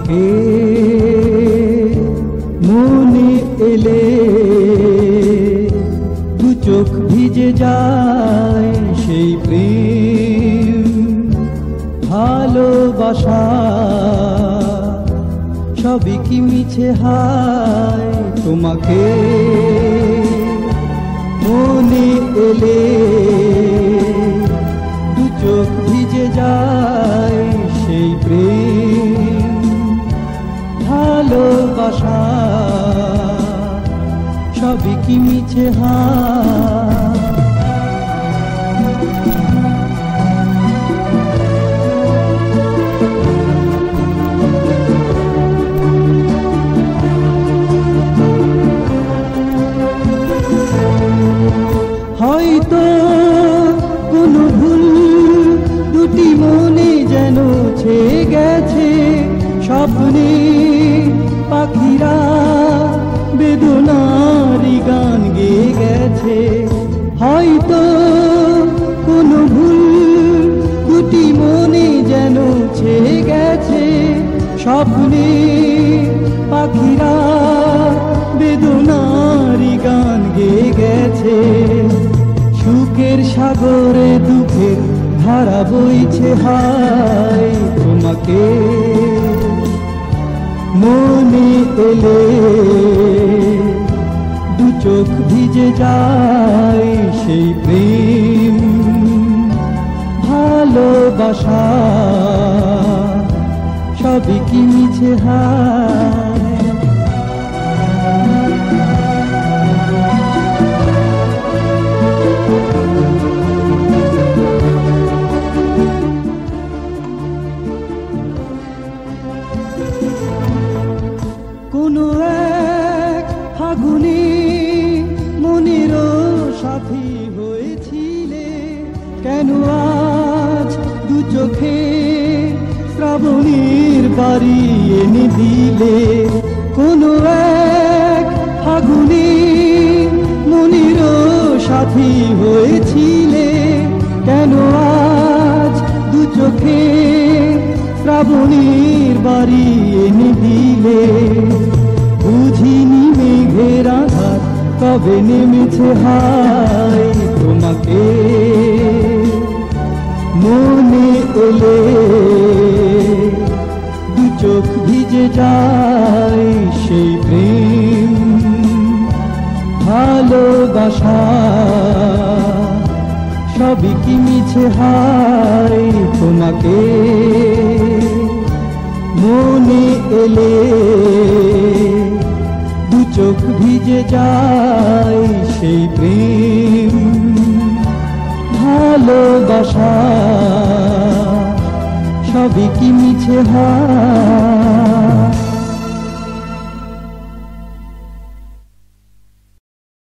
তোমাকে মনে এলে দু চোখ ভিজে যায় সেই প্রেম ভালোবাসা সবই কি মিছে হায় তোমাকে মনে এলে দু চোখ ভিজে যায় সেই প্রেম ভালোবাসা সবই কি মিছে হায় হয়তো কোনো ভুল দুটি মনে যেন ছেয়ে গেছে স্বপ্নে পাখিরা বেদনারি গান গেয়ে গেছে হয়তো কোনো ভুল দুটি মনে যেন ছেয়ে গেছে স্বপ্নে পাখিরা বেদনারি গান গেয়ে গেছে সুখের সাগরে দুঃখের ধারা বইছে হায় তোমাকে মনে এলে দু চোখ ভিজে যায় সেই প্রেম ভালোবাসা সবই কি মিছে হায় কোনো এক ফাগুনে মনের সাথী হয়েছিলে কেন আজ দু চোখে শ্রাবণীর বাড়ি এনে দিলে কোনো এক ফাগুনে মনের সাথী হয়েছিলে কেন আজ দু চোখে শ্রাবণীর বাড়ি এনে দিলে বুঝিনি মেঘের আঘাত কবে নেমেছে হায় তোমাকে মনে এলে দু চোখ ভিজে যায় সেই প্রেম ভালোবাসা সবই কি মিছে হায় তোমাকে মনে এলে দু চোখ ভিজে যায় সেই প্রেম ভালোবাসা সবই কি মিছে হায়